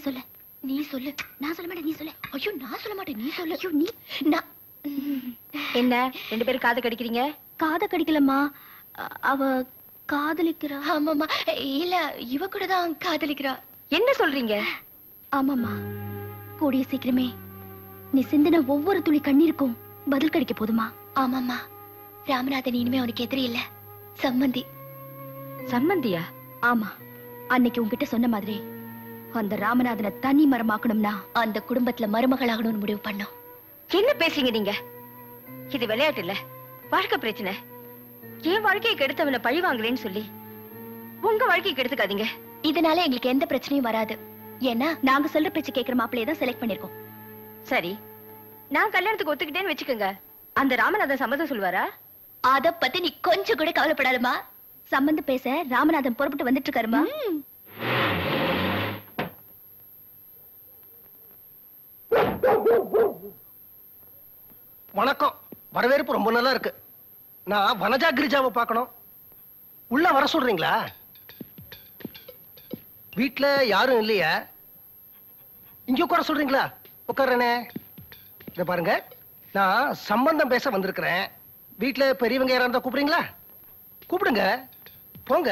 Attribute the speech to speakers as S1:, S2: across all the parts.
S1: சொல்லு. நீ சொல்லு. நான் சொல்ல மாட்டேன், நீ சொல்லு. ஐயோ நான் சொல்ல மாட்டேன், நீ சொல்லு. ஐயோ நீ. நான்
S2: என்ன ரெண்டு பேரும் காது கடிக்கிறீங்க?
S1: காதை கடிக்கலம்மா, அவ காதலிக்கிறா.
S3: ஆமாமா, இல்ல இவ கூட தான் காதலிக்கிறா.
S2: என்ன சொல்றீங்க?
S1: ஆமாம்மா, கூடிய சீக்கிரமே நீ சிந்தின ஒவ்வொரு துளி கண்ணீருக்கும் பதில் கிடைக்க போதுமா?
S3: ஆமாமா, ராமநாதன் இனிமே அவனுக்கு எதிரி இல்ல, சம்மந்தி.
S2: சம்மந்தியா?
S1: ஆமா, அன்னைக்கு உன்கிட்ட சொன்ன மாதிரி அந்த ராமநாதனை தனி மரமாக்கணும்னா
S3: அந்த குடும்பத்துல மருமகளாகணும்னு முடிவு பண்ணோம்.
S2: என்ன பேசுறீங்க நீங்க? இது விளையாட்டு இல்ல, வாழ்க்கை பிரச்சனை. என் வாழ்க்கையை கெடுத்தவனை பழி வாங்கலன்னு சொல்லி உங்க வாழ்க்கையை கெடுத்துக்காதீங்க.
S3: இதனால எங்களுக்கு எந்த பிரச்சனையும் வராது. ஏன்னா
S1: நாங்க சொல்ற பேச்சு கேட்கிற மாப்பிள்ளையை தான் செலக்ட் பண்ணிருக்கோம்.
S2: சரி, நான் கல்யாணத்துக்கு ஒத்துக்கிட்டேன்னு வச்சுக்கோங்க, அந்த ராமநாதன் சம்மதம் சொல்வாரா?
S3: அத பத்தி நீ கொஞ்சம் கூட கவலைப்படாதமா.
S1: சம்பந்தம் பேச ராமநாதன் புறப்பட்டு வந்துட்டு இருக்காருமா.
S4: வணக்கம். வரவேற்பு ரொம்ப நல்லா இருக்கு. நான் வனஜா கிரிஜாவை பார்க்கணும். உள்ள வர சொல்றீங்களா? வீட்டுல யாரும் இல்லையா? இங்க உட்கார சொல்றீங்களா? உட்காரனே. இத பாருங்க, நான் சம்பந்தம் பேச வந்திருக்கிறேன். வீட்டுல பெரியவங்க யாரா இருந்தா கூப்பிடுறீங்களா? கூப்பிடுங்க, போங்க.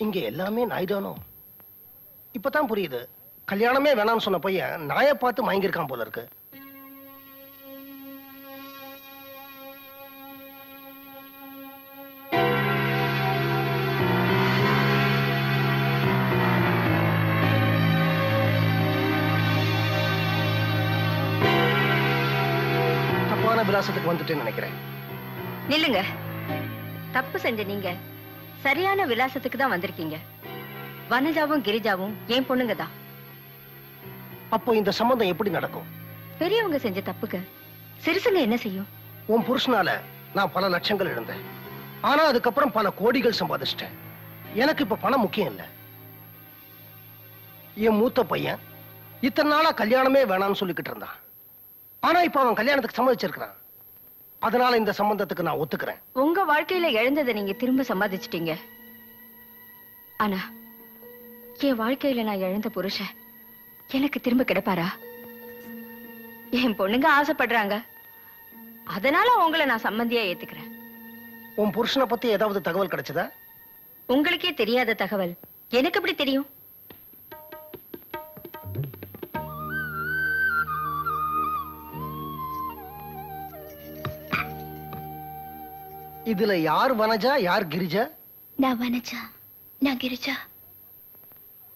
S4: இங்க எல்லாமே நாய்தானோ? இப்பதான் புரியுது. கல்யாணமே வேணாம்னு சொன்ன பையன் நாயை பார்த்து மயங்கிருக்கான் போல இருக்கு. தப்பான விலாசத்துக்கு வந்துட்டேன்னு நினைக்கிறேன்.
S2: நில்லுங்க. தப்பு செஞ்ச நீங்க சரியான விலாசத்துக்கு தான் வந்திருக்கீங்க. வனஜாவும் கிரிஜாவும் என் பொண்ணுங்க தான்.
S4: அப்போ இந்த சம்பந்தம் எப்படி நடக்கும்?
S2: பெரியவங்க செஞ்ச தப்புக்கு சிறுசுங்க என்ன செய்யும்?
S4: உன் புருஷனால நான் பல லட்சங்கள் இழந்தேன். ஆனா அதுக்கப்புறம் பல கோடிகள் சம்பாதிச்சிட்டேன். எனக்கு இப்ப பணம் முக்கியம் இல்ல. என் மூத்த பையன் இத்தனை நாளா கல்யாணமே வேணாம்னு சொல்லிக்கிட்டு இருந்தான். ஆனா இப்ப அவன் கல்யாணத்துக்கு சம்மதிச்சிருக்கிறான். அதனால இந்த சம்பந்தத்துக்கு நான் ஒத்துக்கிறேன்.
S2: உங்க வாழ்க்கையில இழந்ததை நீங்க திரும்ப சம்பாதிச்சிட்டீங்க. ஆனா என் வாழ்க்கையில நான் இழந்த புருஷன் எனக்கு திரும்ப கிடைப்பாரா? என் பொண்ணுங்க ஆசைப்படுறாங்க, அதனால உங்களை நான் சம்மந்தியா ஏத்துக்கிறேன்.
S4: உன் புருஷனை பத்தி ஏதாவது தகவல் கிடைச்சதா?
S2: உங்களுக்கே தெரியாத தகவல் எனக்கு எப்படி தெரியும்?
S4: இதுல யார் வனஜா, யார் கிரிஜா?
S3: நான் வனஜா, நான் கிரிஜா.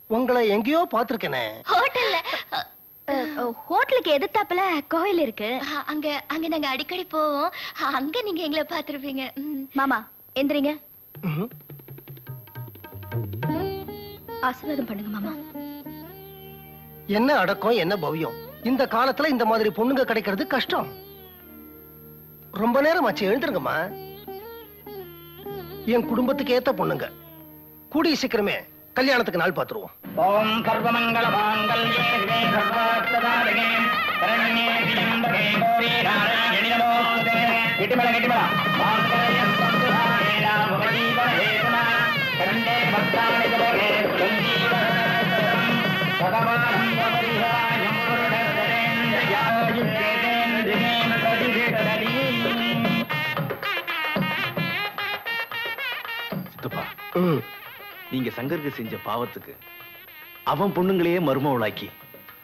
S4: உங்களை எங்கேயோ பாத்திருக்கேனே.
S3: ஹோட்டல்ல.
S1: ஹோட்டலுக்கு எதிர்த்தாப்புல கோயில் இருக்கு.
S3: அங்க அங்க நாங்க அடிக்கடி போவோம். அங்க நீங்க எங்களை பாத்துருப்பீங்க.
S1: மாமா எந்திரிங்க,
S4: ம்ஹும்.
S1: ஆசீர்வாதம் பண்ணுங்க மாமா.
S4: என்ன அடக்கம், என்ன பவ்யம். இந்த காலத்துல இந்த மாதிரி பொண்ணுங்க கிடைக்கிறது கஷ்டம். ரொம்ப நேரம் ஆச்சு, எழுந்துருங்கம்மா. என் குடும்பத்துக்கு ஏத்த பொண்ணுங்க. கூடிய சீக்கிரமே கல்யாணத்துக்கு நாள் பாத்துருவோம்.
S5: ஓம் சர்வமங்கல மாங்கல்யே சர்வார்த்ததாரகே சரண்யே திரியம்பகே கௌரி நாராயணி நமோஸ்தே. கெட்டிமல கெட்டிமல மாங்கல்யம் சந்துஹாரே ராமஜீவஹேதுனா கண்டே பக்தானி ஜலகே சஞ்சீவனம் பகவான் பரிஹாயம் புருடதரேந்திரயாயுதேந்திரேன கதிவிடதரி.
S6: சித்தப்பா, நீங்க சங்கருக்கு செஞ்ச பாவத்துக்கு அவன் பொண்ணுங்களையே மருமவளாக்கி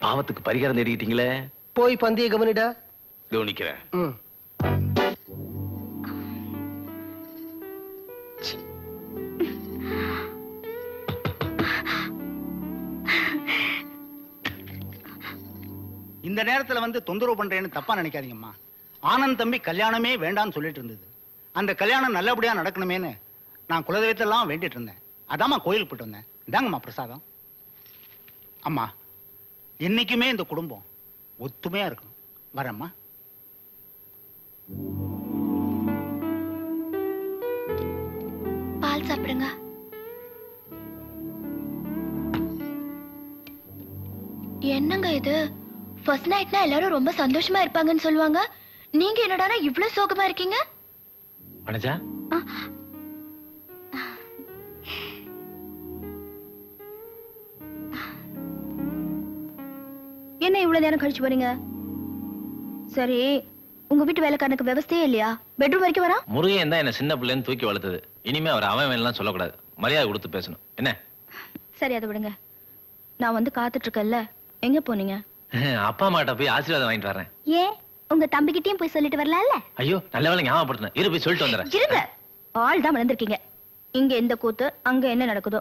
S6: பாவத்துக்கு பரிகாரம் தேடிக்கிட்டீங்களே.
S4: போய் பந்திய கவனிடா.
S6: கவனிக்கிறேன்.
S5: இந்த நேரத்துல வந்து தொந்தரவு பண்றேன்னு தப்பா நினைக்காதீங்கம்மா. ஆனந்த் தம்பி கல்யாணமே வேண்டாம்னு சொல்லிட்டு இருந்தது. அந்த கல்யாணம் நல்லபடியா நடக்கணுமேன்னு நான் குலதெய்வத்தெல்லாம் வேண்டிட்டு இருந்தேன். அதாம்மா கோயிலுக்கு போயிட்டு வந்தேன். இதாங்கம்மா பிரசாதம். அம்மா, என்னைக்குமே இந்த குடும்பம் ஒத்துமையா இருக்கும். வரேம்மா.
S3: பால் சாப்பிடுங்க. என்னங்க இது? ஃபர்ஸ்ட் நைட்னா எல்லாரும் ரொம்ப சந்தோஷமா இருப்பாங்கன்னு சொல்லுவாங்க. நீங்க என்னடானா இவ்ளோ சோகமா இருக்கீங்க?
S6: வனஜா,
S1: என்ன இவ்வளவு நேரம் கழிச்சு போறீங்க? சரி, உங்க வீட்டு வேலைக்காரனுக்கு விவசாயே இல்லையா? பெட்ரூம் வரைக்கும் வரா?
S6: முருகன் தான் என்ன சின்ன பிள்ளைன்னு தூக்கி வளர்த்தது. இனிமே அவர் அவன் வேலைலாம் சொல்லக்கூடாது. மரியாதை கொடுத்து பேசணும். என்ன?
S1: சரி, அதை விடுங்க. நான் வந்து காத்துட்டு இருக்கேன்ல, எங்க போனீங்க?
S6: அப்பா அம்மாட்ட போய் ஆசீர்வாதம் வாங்கிட்டு வரேன்.
S1: ஏன் உங்க தம்பிக்கிட்டயும் போய் சொல்லிட்டு வரலாம்ல?
S6: ஐயோ, நல்ல வேலை ஞாபகப்படுத்தினேன். இரு போய் சொல்லிட்டு வந்துடுறேன்.
S1: இருங்க, ஆள் தான் வளர்ந்துருக்கீங்க. இங்க எந்த கூத்து, அங்க என்ன நடக்குதோ.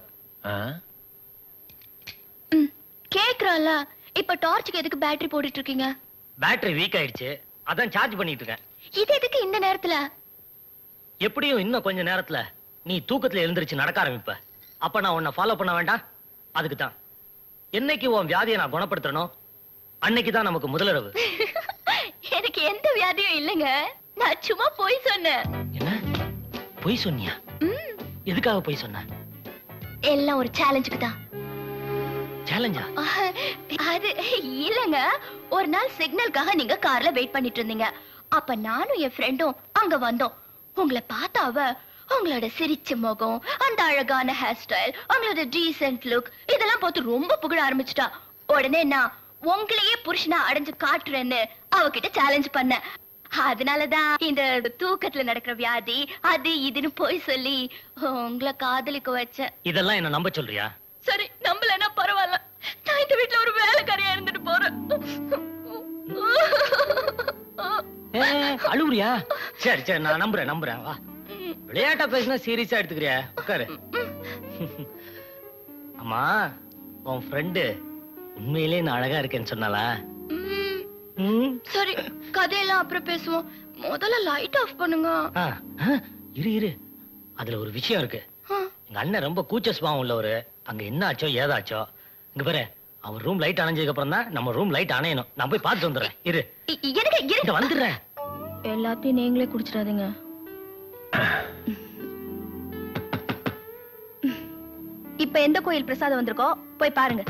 S1: கேக்குறான்ல, இப்ப டார்ச்சுக்கு எதுக்கு பேட்டரி போட்டுட்டு இருக்கீங்க?
S7: பேட்டரி வீக் ஆயிடுச்சு, அதான் சார்ஜ் பண்ணிட்டு இருக்கேன்.
S1: இது எதுக்கு இந்த நேரத்துல?
S7: எப்படியும் இன்னும் கொஞ்ச நேரத்துல நீ தூக்கத்துல எழுந்திருச்சு நடக்க ஆரம்பிப்ப. அப்ப நான் உன்னை ஃபாலோ பண்ண வேண்டாம்? அதுக்கு தான். என்னைக்கு உன் வியாதியை நான் குணப்படுத்தணும், அன்னைக்கு தான் நமக்கு முதலிரவு.
S1: எனக்கு எந்த வியாதியும் இல்லைங்க. நான் சும்மா போய் சொன்னேன்.
S7: என்ன பொய் சொன்னியா? எதுக்காக பொய் சொன்ன?
S1: எல்லாம் ஒரு சேலஞ்சுக்கு தான்.
S7: சேலஞ்சா?
S1: அது இல்லங்க, ஒரு நாள் சிக்னலுக்காக நீங்க கார்ல வெயிட் பண்ணிட்டு இருந்தீங்க. அப்ப நானும் என் ஃப்ரெண்டும் அங்க வந்தோம். உங்களை பார்த்தாவ உங்களோட சிரிச்ச முகம், அந்த அழகான ஹேர் ஸ்டைல், உங்களோட டீசென்ட் லுக் இதெல்லாம் பார்த்து ரொம்ப புகழ ஆரம்பிச்சிட்டா. உடனே நான் உங்களையே புருஷனா அடைஞ்சு காட்டுறேன்னு அவகிட்ட சேலஞ்ச் பண்ணேன். அதனாலதான் இந்த தூக்கத்துல நடக்கிற வியாதி அது இதுன்னு போய் சொல்லி உங்களை காதலிக்க வச்சேன்.
S7: இதெல்லாம் என்ன நம்ப சொல்றியா?
S1: சரி, நம்பலன்னா பரவாயில்ல. நான் இந்த வீட்டுல ஒரு வேலைக்காரியா இருந்துட்டு போறேன்.
S7: அழுவுறியா? சரி சரி, நான் நம்புறேன். வா, விளையாட்டா பேசினா சீரியஸா எடுத்துக்கிறியா? உட்காரு. அம்மா, உன் ஃப்ரெண்டு உண்மையிலே நான் அழகா இருக்கேன்னு சொன்னாலா?
S1: சரி, கதையெல்லாம் அப்புறம் பேசுவோம். முதல்ல லைட் ஆஃப் பண்ணுங்க.
S7: இரு, அதுல ஒரு விஷயம் இருக்கு. எங்க அண்ணன் ரொம்ப கூச்ச சுபாவம் உள்ளவரு. அங்க என்ன ஆச்சோ ஏதாச்சோ. இங்க பாரு, அவர் ரூம் லைட் அணைஞ்சதுக்கு அப்புறம் தான் நம்ம ரூம் லைட் அணையணும். நான் போய் பார்த்துட்டு வந்துடுறேன். இரு, வந்துடுறேன்.
S1: எல்லாத்தையும் நீங்களே குடிச்சிடாதீங்க. இப்ப எந்த கோயில் பிரசாதம் வந்திருக்கோ போய் பாருங்க.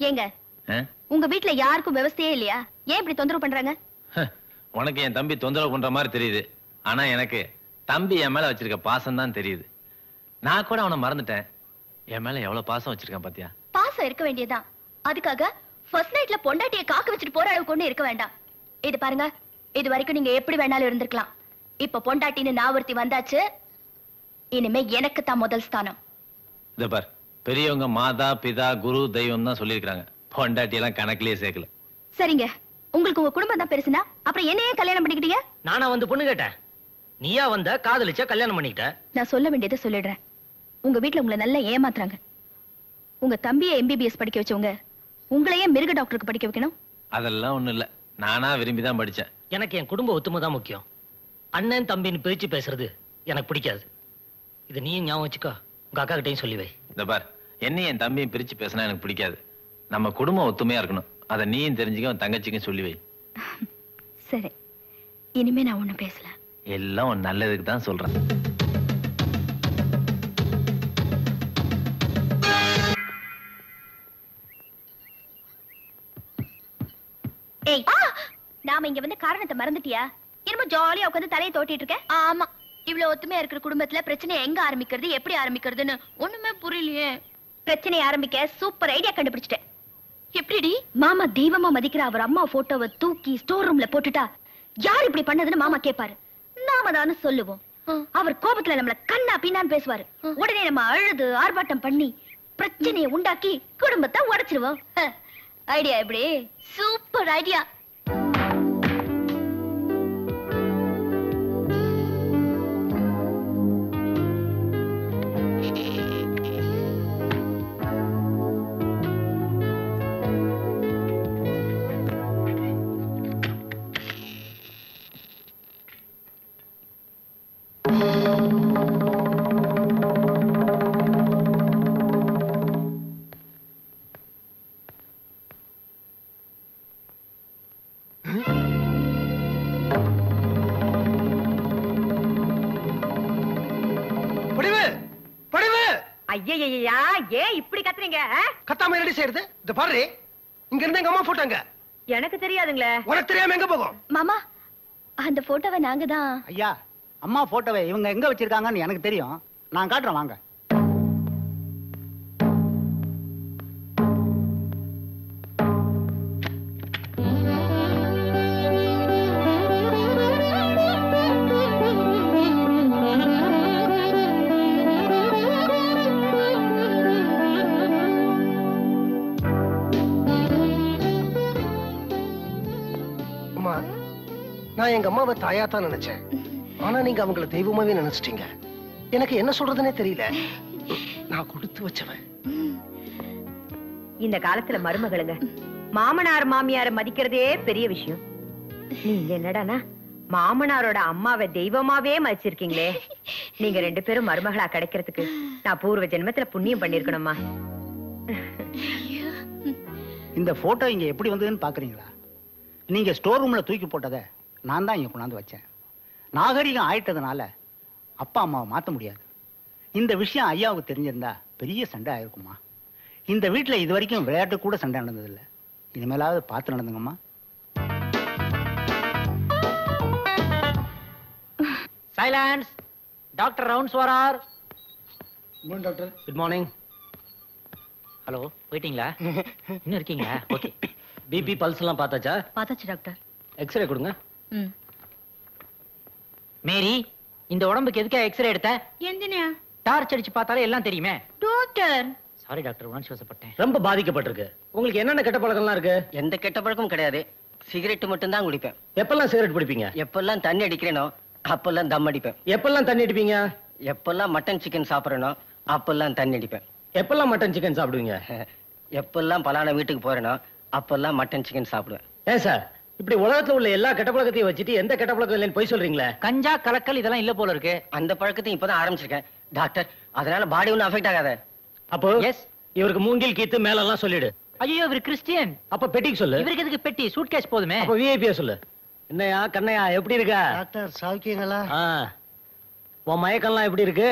S1: ஏங்க, உங்க வீட்ல யாருக்கும் விவசாயே இல்லையா? ஏன் இப்படி தொந்தரவு பண்றாங்க?
S6: உனக்கு என் தம்பி தொந்தரவு பண்ற மாதிரி தெரியுது. ஆனா எனக்கு தம்பி என் மேல வச்சிருக்க பாசம் தான் தெரியுது. நான் கூட அவனை மறந்துட்டேன். என் மேல எவ்வளவு பாசம் வச்சிருக்கான் பாத்தியா?
S1: பாசம் இருக்க வேண்டியதுதான். அதுக்காக ஃபர்ஸ்ட் நைட்ல பொண்டாட்டியை காக்க வச்சுட்டு போற அளவுக்கு ஒண்ணு இருக்க வேண்டாம். இது பாருங்க, இது வரைக்கும் நீங்க எப்படி வேணாலும் இருந்திருக்கலாம். இப்ப பொண்டாட்டின்னு நான் ஒருத்தி வந்தாச்சு. இனிமே எனக்கு தான் முதல் ஸ்தானம்.
S6: இத பார், பெரியவங்க மாதா பிதா குரு தெய்வம் தான் சொல்லியிருக்காங்க. பொண்டாட்டி எல்லாம் கணக்கிலேயே சேர்க்கல.
S1: சரிங்க, உங்களுக்கு உங்க குடும்பம் தான் பெருசுனா அப்புறம் என்னையே கல்யாணம் பண்ணிக்கிட்டீங்க?
S7: நானா வந்து பொண்ணு கேட்டேன்? நீயா வந்த காதலிச்சா கல்யாணம் பண்ணிக்கிட்ட?
S1: நான் சொல்ல வேண்டியதை சொல்லிடுறேன். உங்க வீட்டுல உங்களை நல்லா ஏமாத்துறாங்க. உங்க தம்பியை MBBS படிக்க வச்சவங்க உங்களையே மிருக டாக்டருக்கு படிக்க வைக்கணும்.
S6: அதெல்லாம் ஒண்ணும் இல்ல, நானா விரும்பிதான் படிச்சேன்.
S7: எனக்கு என் குடும்ப ஒத்துமை தான் முக்கியம். அண்ணன் தம்பின்னு பிரிச்சு பேசுறது எனக்கு பிடிக்காது. இது நீயும் ஞாபகம் வச்சுக்கோ. உங்க அக்கா கிட்டையும் சொல்லி வை.
S6: இந்த பார், என்னையும் என் தம்பியும் பிரிச்சு பேசினா எனக்கு பிடிக்காது. நம்ம குடும்பம் ஒத்துமையா இருக்கணும். அதை நீயும் தெரிஞ்சுக்க, உன் தங்கச்சிக்கும் சொல்லி வை.
S1: சரி, இனிமே நான் ஒண்ணும் பேசல.
S6: எல்லாம் உன் நல்லதுக்கு தான் சொல்றேன்.
S1: ஏய், நாம இங்க வந்து காரணத்தை மறந்துட்டியா? என்னமோ ஜாலியா உட்காந்து தலையை தோட்டிட்டு இருக்க. ஆமா, இவ்வளவு ஒத்துமையா இருக்கிற குடும்பத்துல பிரச்சனை எங்க ஆரம்பிக்கிறது, எப்படி ஆரம்பிக்கிறதுன்னு ஒண்ணுமே புரியலையே. பிரச்சனை ஆரம்பிக்க சூப்பர் ஐடியா கண்டுபிடிச்சிட்டேன். எப்படிடி? மாமா தெய்வமா மதிக்கிற அவர் அம்மா போட்டோவை தூக்கி ஸ்டோர் ரூம்ல போட்டுட்டா யார் இப்படி பண்ணதுன்னு மாமா கேட்பாரு. நாம தானே சொல்லுவோம். அவர் கோபத்துல நம்மள கண்ணா பின்னான்னு பேசுவாரு. உடனே நம்ம அழுது ஆர்ப்பாட்டம் பண்ணி பிரச்சனையை உண்டாக்கி குடும்பத்தை உடைச்சிருவோம். ஐடியா எப்படி? Super idea.
S2: ஐயா ஏன் இப்படி கத்துறீங்க?
S4: கத்தாம ரெடி செய்யறது இந்த பாரு. இங்க இருந்து எங்க அம்மா போட்டாங்க.
S2: எனக்கு தெரியாதுங்களே.
S4: உனக்கு தெரியாம எங்க போகும்?
S3: மாமா அந்த போட்டோவை நாங்க தான்.
S5: ஐயா அம்மா போட்டோவை இவங்க எங்க வச்சிருக்காங்கன்னு எனக்கு தெரியும். நான் காட்டுறேன் வாங்க.
S4: நான் எங்க அம்மாவை தாயா தான் நினைச்சேன். ஆனா நீங்க அவங்கள தெய்வமாவே நினைச்சிட்டீங்க. எனக்கு என்ன சொல்றதுனே தெரியல. நான் கொடுத்து வச்சவன்.
S2: இந்த காலத்துல மருமகளுங்க மாமனார் மாமியார மதிக்கிறதே பெரிய விஷயம். நீங்க என்னடானா மாமனாரோட அம்மாவை தெய்வமாவே மதிச்சிருக்கீங்களே. நீங்க 2 பேரும் மருமகளா கிடைக்கிறதுக்கு நான் பூர்வ ஜென்மத்துல புண்ணியம் பண்ணிருக்கணுமா.
S5: இந்த போட்டோ இங்க எப்படி வந்ததுன்னு பாக்குறீங்களா? நீங்க ஸ்டோர் ரூம்ல தூக்கி போட்டதை நான் தான் இங்க கொண்டாந்து வச்சேன். நாகரிகம் ஆயிட்டதுனால அப்பா அம்மாவை மாத்த முடியாது. இந்த விஷயம் ஐயாவுக்கு தெரிஞ்சிருந்தா பெரிய சண்டை ஆயிருக்குமா. இந்த வீட்டுல இது வரைக்கும் விளையாட்டு கூட சண்டை நடந்ததில்லை. இனிமேலாவது பார்த்து நடந்துங்கம்மா.
S8: சைலன்ஸ். டாக்டர் ரவுண்ட்ஸ் வரார்.
S4: Doctor
S7: good morning.
S8: ஹலோ போயிட்டீங்களா? இன்னும் இருக்கீங்களா? ஓகே.
S7: பிபி பல்ஸ் எல்லாம் பார்த்தாச்சா?
S2: பார்த்தாச்சு டாக்டர்.
S7: எக்ஸ்ரே கொடுங்க.
S8: மேரி இந்த உடம்புக்கு எதுக்கா எக்ஸ்ரே எடுத்த?
S2: எந்தினியா
S8: டார்ச் அடிச்சு பார்த்தாலே எல்லாம் தெரியுமே.
S2: டாக்டர்.
S8: சாரி டாக்டர், உணர்ச்சி வசப்பட்டேன்.
S7: ரொம்ப பாதிக்கப்பட்டிருக்கு. உங்களுக்கு என்னென்ன கெட்ட பழக்கம்லாம் இருக்கு?
S9: எந்த கெட்ட பழக்கமும் கிடையாது. சிகரெட் மட்டும் தான் குடிப்பேன்.
S7: எப்பெல்லாம் சிகரெட் பிடிப்பீங்க?
S9: எப்பெல்லாம் தண்ணி அடிக்கிறேனோ அப்பெல்லாம் தம் அடிப்பேன்.
S7: எப்பெல்லாம் தண்ணி அடிப்பீங்க?
S9: எப்பெல்லாம் மட்டன் சிக்கன் சாப்பிடறேனோ அப்பெல்லாம் தண்ணி அடிப்பேன்.
S7: எப்பெல்லாம் மட்டன் சிக்கன் சாப்பிடுவீங்க?
S9: எப்பெல்லாம் பலான வீட்டுக்கு போறேனோ அப்பெல்லாம் மட்டன் சிக்கன் சாப்பிடுவேன்.
S7: ஏன் சார் இப்படி உலகத்துல உள்ள எல்லா கெட்ட பழக்கத்தையும் வச்சுட்டு எந்த கெட்ட பழக்கம் இல்லைன்னு போய் சொல்றீங்களே?
S8: கஞ்சா கலக்கல் இதெல்லாம் இல்ல போல இருக்கு.
S9: அந்த பழக்கத்தையும் இப்பதான் ஆரம்பிச்சிருக்கேன் டாக்டர். அதனால பாடி ஒன்னும் அஃபெக்ட் ஆகாத.
S7: அப்போ
S8: எஸ்.
S7: இவருக்கு மூங்கில் கீத்து மேலெல்லாம் சொல்லிடு.
S8: ஐயோ இவர் கிறிஸ்டியன்.
S7: அப்ப பெட்டிக்கு சொல்லு.
S8: இவருக்கு எதுக்கு பெட்டி? சூட்கேஸ் போதுமே.
S7: அப்ப விஐபியா சொல்லு. என்னையா கண்ணையா எப்படி இருக்க?
S4: டாக்டர் சாவிக்கீங்களா?
S7: உன் மயக்கம்லாம் எப்படி இருக்கு?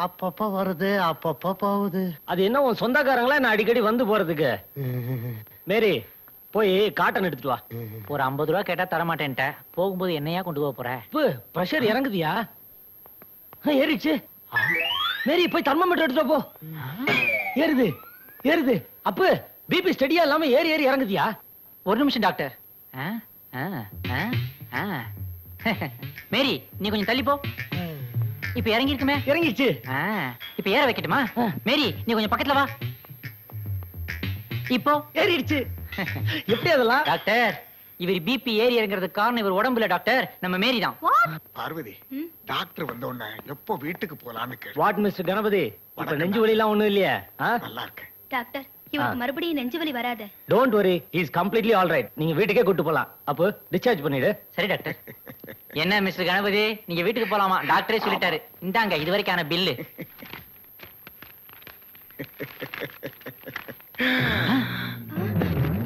S4: அப்பப்ப வருது அப்பப்ப போகுது.
S7: அது என்ன உன் சொந்தக்காரங்களா நான் அடிக்கடி வந்து போறதுக்கு? மேரி போய் காட்டன் எடுத்துட்டு வா.
S8: ஒரு 50 ரூபா கேட்டா தர மாட்டேன்ட்ட. போகும்போது என்னையா கொண்டு போக போற?
S7: பிரஷர் இறங்குதியா? ஏறிச்சு. மேரி போய் தெர்மோமீட்டர் எடுத்துட்டு போ. ஏறுது ஏறுது. அப்பு பிபி ஸ்டடியா இல்லாம ஏறி ஏறி இறங்குதியா?
S8: ஒரு நிமிஷம் டாக்டர். மேரி நீ கொஞ்சம் தள்ளி போ. இப்ப இறங்கி இருக்குமே.
S7: இறங்கிச்சு.
S8: இப்ப ஏற வைக்கட்டுமா? மேரி நீ கொஞ்சம் பக்கத்துல வா. இப்போ
S7: ஏறிடுச்சு. எப்படி அதெல்லாம்?
S8: டாக்டர் இவர் பிபி ஏறி இறங்குறதுக்கு காரணம் இவர் உடம்புல டாக்டர், நம்ம மேரி தான்.
S10: பார்வதி டாக்டர் வந்த உடனே எப்போ வீட்டுக்கு போலான்னு கேட்டு.
S7: வாட் மிஸ்டர் கணபதி, இப்ப நெஞ்சு வலி எல்லாம் ஒண்ணும் இல்லையா?
S10: நல்லா இருக்கு
S3: டாக்டர் இவருக்கு மறுபடியும் நெஞ்சு வலி வராது.
S7: Don't worry, he is completely all right. நீங்க வீட்டுக்கே கூட்டி போலாம். அப்போ டிஸ்சார்ஜ் பண்ணிடு.
S8: சரி டாக்டர். என்ன மிஸ்டர் கணபதி நீங்க வீட்டுக்கு போலாமா? டாக்டரே சொல்லிட்டாரு. இந்தாங்க இது வரைக்கான பில்லு.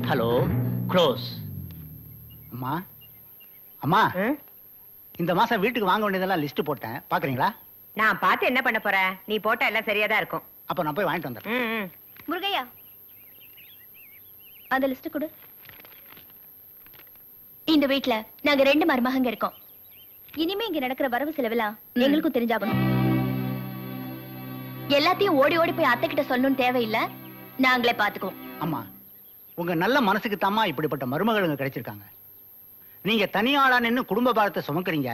S8: Hello close.
S5: அம்மா அம்மா இந்த மாசம் வீட்டுக்கு வாங்க வேண்டியதெல்லாம் லிஸ்ட் போட்டேன், பாக்குறீங்களா?
S2: நான் பார்த்து என்ன பண்ண போறேன்? நீ போட்டா எல்லாம் சரியா தான் இருக்கும்.
S5: அப்ப நான் போய் வாங்கிட்டு வந்துடுறேன்.
S3: முருகையா அந்த லிஸ்ட் கொடு. இந்த வீட்ல நாங்க 2 மருமகங்க இருக்கோம். இனிமே இங்க நடக்கிற வரவு செலவெல்லாம் எங்களுக்கும் தெரிஞ்சாகணும். எல்லாத்தையும் ஓடி ஓடி போய் அத்தை கிட்ட சொல்லணும்னு தேவையில்லை, நாங்களே பாத்துக்குவோம்.
S5: அம்மா உங்க நல்ல மனசுக்கு தாமா இப்படிப்பட்ட மருமகளுங்க கிடைச்சிருக்காங்க. நீங்க தனியாளா நின்னு குடும்ப பாரத்தை சுமக்குறீங்க.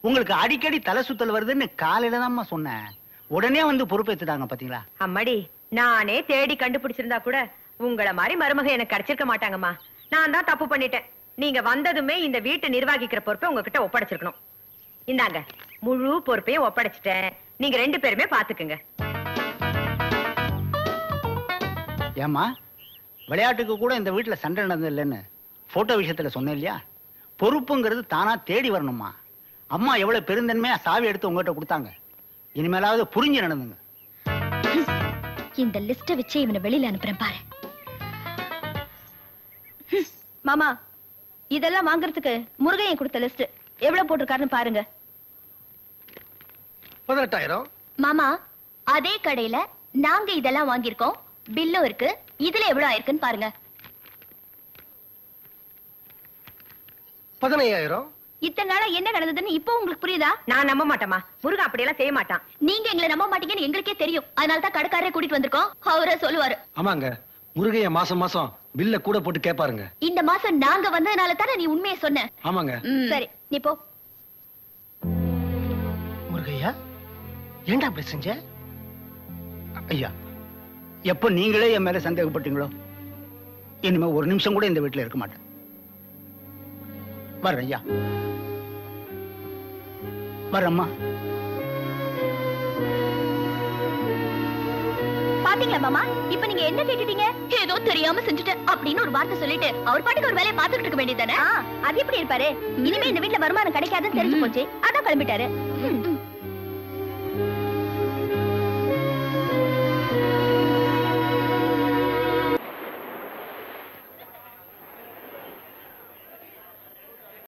S5: உங்களுக்கு அடிக்கடி தலை சுத்தல் வருதுன்னு காலையில தான்மா சொன்னேன். உடனே வந்து பொறுப்பேத்துட்டாங்க பாத்தீங்களா?
S2: அம்மாடி நானே தேடி கண்டுபிடிச்சிருந்தா கூட உங்களை மாதிரி மருமக எனக்கு கிடைச்சிருக்க மாட்டாங்கம்மா. நான் தான் தப்பு பண்ணிட்டேன். நீங்க வந்ததுமே இந்த வீட்டை நிர்வகிக்கிற பொறுப்பை உங்ககிட்ட ஒப்படைச்சிருக்கணும். இந்தாங்க முழு பொறுப்பையும் ஒப்படைச்சிட்டேன். நீங்க 2 பேருமே பாத்துக்குங்க.
S5: ஏம்மா விளையாட்டுக்கு கூட இந்த வீட்டுல சண்டை நடந்தது இல்லைன்னு போட்டோ விஷயத்துல சொன்னேன் இல்லையா? பொறுப்புங்கிறது தானா தேடி வரணுமா. அம்மா எவ்வளவு பெருந்தன்மையா சாவி எடுத்து உங்ககிட்ட கொடுத்தாங்க. இனிமேலாவது புரிஞ்சு நடந்துங்க.
S3: இந்த லிஸ்ட வச்சு இவனை வெளியில அனுப்புறேன் பாரு. மாமா இதெல்லாம் வாங்குறதுக்கு முருகையன் கொடுத்த லிஸ்ட் எவ்வளவு போட்டிருக்காருன்னு பாருங்க.
S4: 18,000.
S3: மாமா அதே கடையில
S1: நாங்க இதெல்லாம் வாங்கியிருக்கோம், பில்லும் இருக்கு. இதுல எவ்வளவு ஆயிருக்குன்னு பாருங்க.
S4: 15,000.
S1: இத்தனை நாளா என்ன நடந்ததுன்னு இப்போ உங்களுக்கு புரியுதா?
S2: நான் நம்ப மாட்டேமா. முருகன் அப்படியெல்லாம் செய்ய மாட்டான்.
S1: நீங்க எங்களை நம்ப மாட்டீங்கன்னு எங்களுக்கே தெரியும். அதனால தான் கடைக்காரரை கூட்டிட்டு வந்திருக்கோம். அவரே சொல்லுவாரு.
S11: ஆமாங்க, முருகைய மாசம் மாசம் பில்ல கூட போட்டு கேட்பாருங்க.
S1: இந்த மாசம் நாங்க வந்ததுனால தானே நீ உண்மையை சொன்ன.
S11: ஆமாங்க.
S1: சரி, நீ போ.
S4: முருகையா, ஏன்டா அப்படி செஞ்ச?
S5: ஐயா, எப்ப நீங்களே என் மேல சந்தேகப்பட்டீங்களோ, இனிமே ஒரு நிமிஷம் கூட இந்த வீட்டுல இருக்க மாட்டேன். வர்றேன் ஐயா, வர்றம்மா.
S1: பாத்தீங்களா மாமா, இப்ப நீங்க என்ன கேட்டுட்டீங்க? ஏதோ தெரியாம செஞ்சுட்டேன் அப்படின்னு ஒரு வார்த்தை சொல்லிட்டு அவர் பாட்டுக்கு ஒரு வேலையை பார்த்துட்டு இருக்க வேண்டியதானே? அது எப்படி இருப்பாரு? இனிமே இந்த வீட்டுல வருமானம் கிடைக்காதுன்னு தெரிஞ்சு போச்சு, அதான் கிளம்பிட்டாரு.